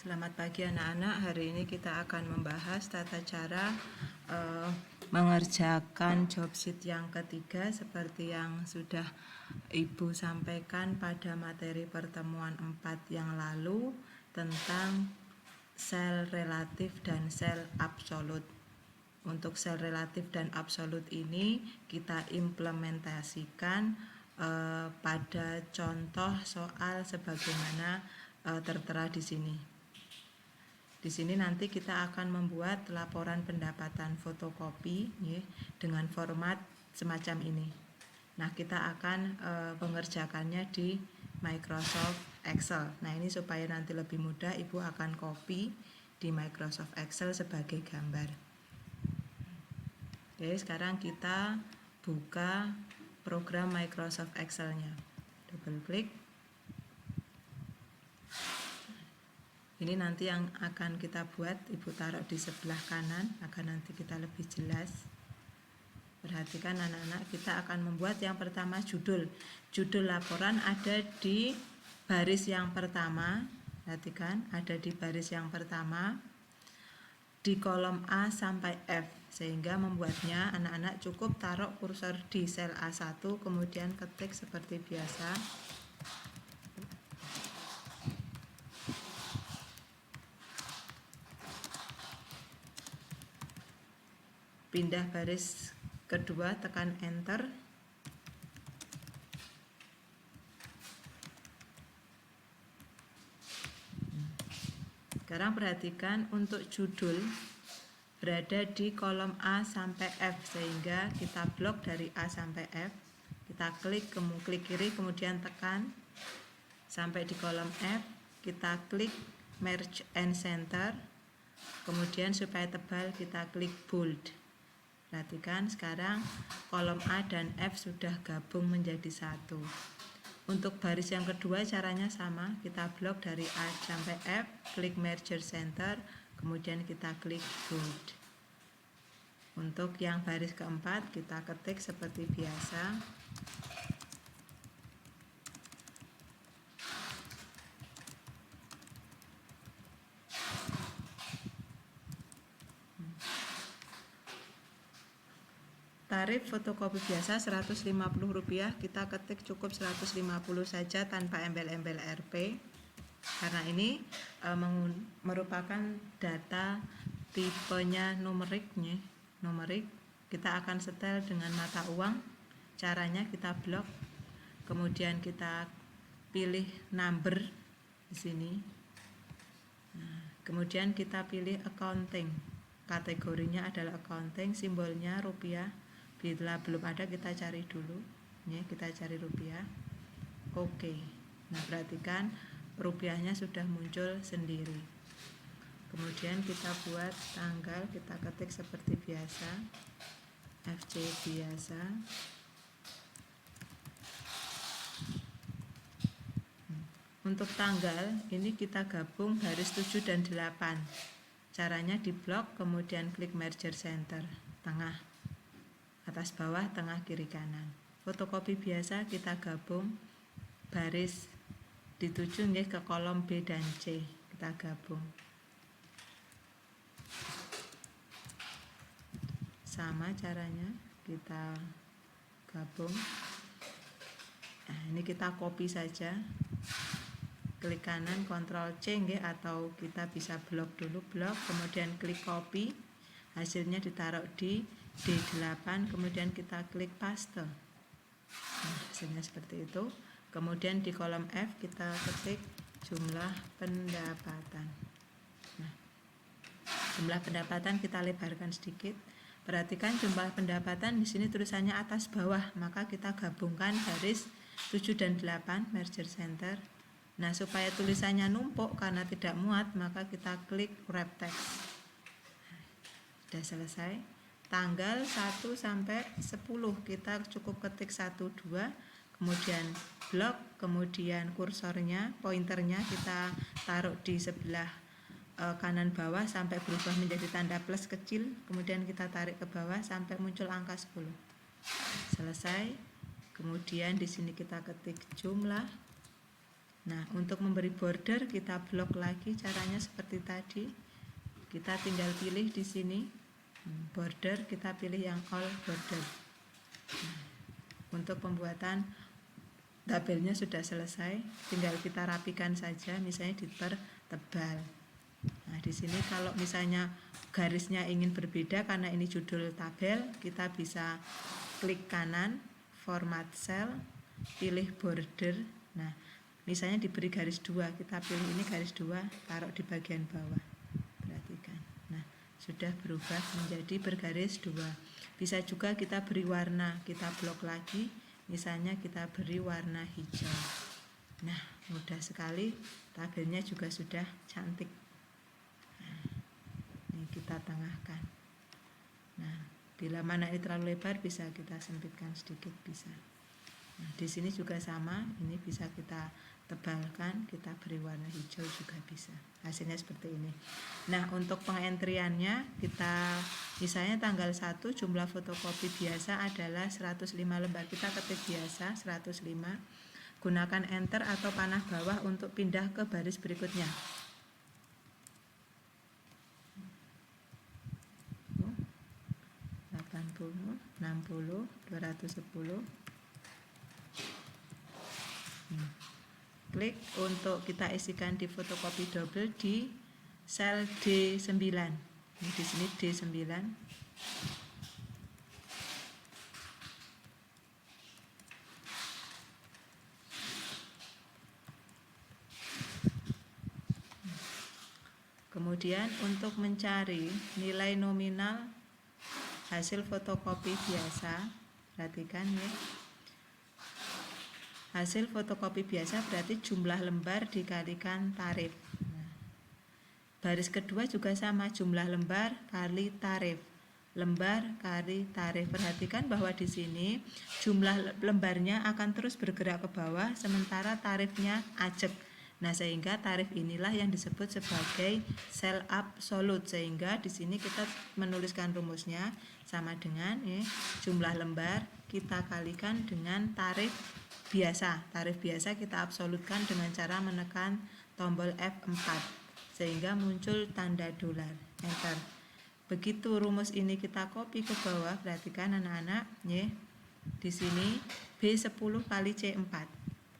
Selamat pagi anak-anak. Hari ini kita akan membahas tata cara mengerjakan job sheet yang ketiga seperti yang sudah Ibu sampaikan pada materi pertemuan 4 yang lalu tentang sel relatif dan sel absolut. Untuk sel relatif dan absolut ini kita implementasikan pada contoh soal sebagaimana tertera di sini. Di sini nanti kita akan membuat laporan pendapatan fotokopi ya, dengan format semacam ini. Nah, kita akan mengerjakannya di Microsoft Excel. Nah, ini supaya nanti lebih mudah, Ibu akan copy di Microsoft Excel sebagai gambar. Oke, sekarang kita buka program Microsoft Excel-nya. Double klik. Ini nanti yang akan kita buat, Ibu taruh di sebelah kanan agar nanti kita lebih jelas. Perhatikan anak-anak, kita akan membuat yang pertama judul. Judul laporan ada di baris yang pertama. Perhatikan, ada di baris yang pertama di kolom A sampai F. Sehingga membuatnya anak-anak cukup taruh kursor di sel A1, kemudian ketik seperti biasa. Pindah baris kedua, tekan enter. Sekarang perhatikan untuk judul berada di kolom A sampai F, sehingga kita blok dari A sampai F. Kita klik kiri, kemudian tekan sampai di kolom F. Kita klik merge and center, kemudian supaya tebal kita klik bold. Perhatikan sekarang kolom A dan F sudah gabung menjadi satu. Untuk baris yang kedua caranya sama, kita blok dari A sampai F, klik merger center, kemudian kita klik bold. Untuk yang baris keempat kita ketik seperti biasa. Tarif fotokopi biasa Rp150, kita ketik cukup 150 saja tanpa embel-embel Rp. Karena ini merupakan data tipenya numeriknya. Numerik kita akan setel dengan mata uang. Caranya kita blok, kemudian kita pilih number di sini. Nah, kemudian kita pilih accounting. Kategorinya adalah accounting, simbolnya rupiah. Bila belum ada kita cari dulu, ya, kita cari rupiah. Oke. Nah, perhatikan rupiahnya sudah muncul sendiri. Kemudian kita buat tanggal, kita ketik seperti biasa, FC biasa. Untuk tanggal ini kita gabung baris 7 dan 8. Caranya di blok, kemudian klik merger center, tengah, atas bawah, tengah, kiri, kanan. Fotokopi biasa kita gabung baris di 7 ke kolom B dan C, kita gabung. Sama caranya kita gabung. Nah, ini kita copy saja. Klik kanan Ctrl C atau kita bisa blok dulu, blok, kemudian klik copy. Hasilnya ditaruh di D8, kemudian kita klik paste. Nah, hasilnya seperti itu. Kemudian di kolom F kita ketik jumlah pendapatan. Nah, jumlah pendapatan kita lebarkan sedikit. Perhatikan jumlah pendapatan di sini tulisannya atas bawah, maka kita gabungkan baris 7 dan 8 merger center. Nah, supaya tulisannya numpuk karena tidak muat, maka kita klik wrap text. Sudah selesai. Tanggal 1 sampai 10 kita cukup ketik 1, 2, kemudian blok, kemudian kursornya, pointernya kita taruh di sebelah kanan bawah sampai berubah menjadi tanda plus kecil, kemudian kita tarik ke bawah sampai muncul angka 10. Selesai. Kemudian di sini kita ketik jumlah Nah, untuk memberi border kita blok lagi, caranya seperti tadi. Kita tinggal pilih di sini border, kita pilih yang all border. Untuk pembuatan tabelnya sudah selesai, tinggal kita rapikan saja, misalnya dipertebal. Nah, di sini kalau misalnya garisnya ingin berbeda karena ini judul tabel, kita bisa klik kanan, format cell, pilih border. Nah, misalnya diberi garis 2, kita pilih ini garis 2, taruh di bagian bawah. Perhatikan. Nah, sudah berubah menjadi bergaris 2. Bisa juga kita beri warna, kita blok lagi, misalnya kita beri warna hijau. Nah, mudah sekali, tabelnya juga sudah cantik. Nah, ini kita tengahkan. Nah, bila mana ini terlalu lebar bisa kita sempitkan sedikit, bisa. Nah, di sini juga sama, ini bisa kita tebalkan, kita beri warna hijau juga bisa. Hasilnya seperti ini. Nah, untuk pengentriannya kita misalnya tanggal 1 jumlah fotokopi biasa adalah 105 lembar. Kita ketik biasa 105. Gunakan enter atau panah bawah untuk pindah ke baris berikutnya. 80, 60, 210. Klik untuk kita isikan di fotokopi double di sel D9. Ini di sini D9. Kemudian untuk mencari nilai nominal hasil fotokopi biasa, perhatikan ya. Hasil fotokopi biasa berarti jumlah lembar dikalikan tarif. Nah, baris kedua juga sama, jumlah lembar kali tarif. Lembar kali tarif. Perhatikan bahwa di sini jumlah lembarnya akan terus bergerak ke bawah sementara tarifnya ajek. Nah, sehingga tarif inilah yang disebut sebagai sel absolut. Sehingga di sini kita menuliskan rumusnya sama dengan jumlah lembar kita kalikan dengan tarif biasa. Tarif biasa kita absolutkan dengan cara menekan tombol F4 sehingga muncul tanda dolar. Enter. Begitu rumus ini kita copy ke bawah, perhatikan anak-anak, ya. Di sini B10 kali C4,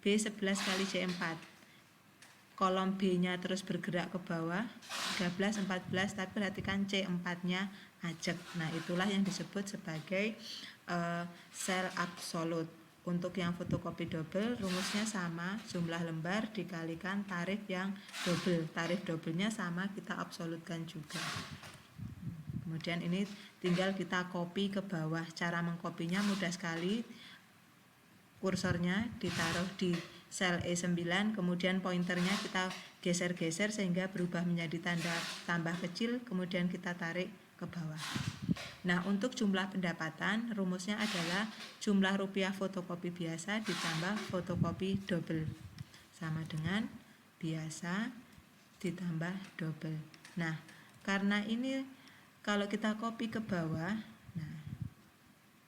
B11 kali C4. Kolom B-nya terus bergerak ke bawah, 13, 14, tapi perhatikan C4-nya ajek. Nah, itulah yang disebut sebagai sel absolut. Untuk yang fotokopi double, rumusnya sama, jumlah lembar dikalikan tarif yang double. Tarif doublenya sama, kita absolutkan juga. Kemudian ini tinggal kita copy ke bawah. Cara mengkopinya mudah sekali. Kursornya ditaruh di sel E9, kemudian pointernya kita geser-geser sehingga berubah menjadi tanda tambah kecil, kemudian kita tarik ke bawah. Nah, untuk jumlah pendapatan, rumusnya adalah jumlah rupiah fotokopi biasa ditambah fotokopi double. Sama dengan biasa ditambah double. Nah, karena ini kalau kita copy ke bawah, nah,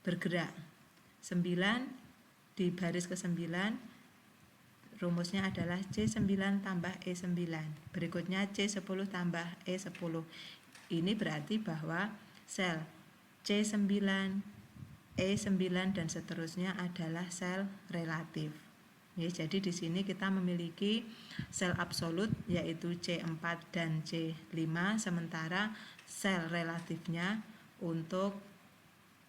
bergerak 9 di baris ke-9, rumusnya adalah C9 tambah E9. Berikutnya C10 tambah E10. Ini berarti bahwa sel C9, E9 dan seterusnya adalah sel relatif. Ya, jadi di sini kita memiliki sel absolut yaitu C4 dan C5, sementara sel relatifnya untuk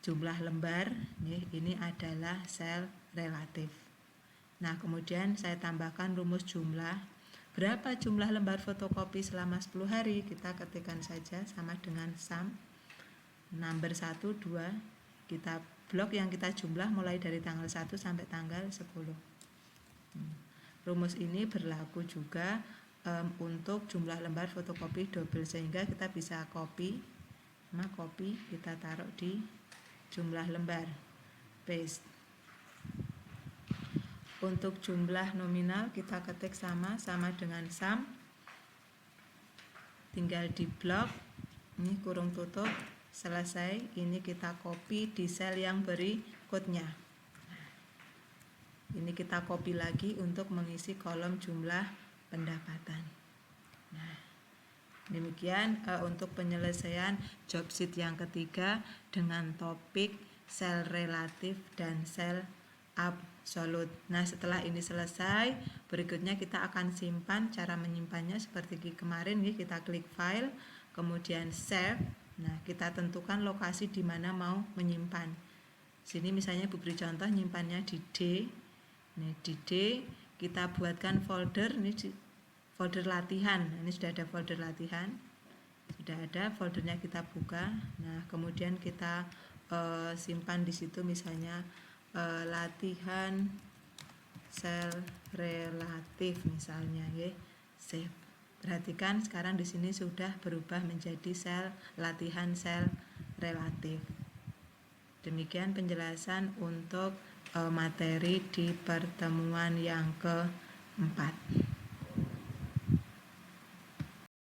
jumlah lembar ya, ini adalah sel relatif. Nah, kemudian saya tambahkan rumus jumlah. Berapa jumlah lembar fotokopi selama 10 hari? Kita ketikkan saja sama dengan sum number 1, 2. Kita blok yang kita jumlah mulai dari tanggal 1 sampai tanggal 10. Rumus ini berlaku juga untuk jumlah lembar fotokopi double, sehingga kita bisa copy. Nah, copy kita taruh di jumlah lembar, paste. Untuk jumlah nominal kita ketik sama dengan sum, tinggal di blok, ini kurung tutup, selesai. Ini kita copy di sel yang berikutnya. Ini kita copy lagi untuk mengisi kolom jumlah pendapatan. Nah, demikian untuk penyelesaian job sheet yang ketiga dengan topik sel relatif dan sel absolut. Nah, setelah ini selesai, berikutnya kita akan simpan. Cara menyimpannya seperti kemarin ya, kita klik file, kemudian save. Nah, kita tentukan lokasi di mana mau menyimpan. Sini misalnya Bu beri contoh nyimpannya di D. Nih, di D kita buatkan folder, ini folder latihan. Ini sudah ada folder latihan. Sudah ada foldernya, kita buka. Nah, kemudian kita simpan di situ misalnya latihan sel relatif misalnya ya. Save. Perhatikan sekarang di sini sudah berubah menjadi sel latihan sel relatif. Demikian penjelasan untuk materi di pertemuan yang keempat.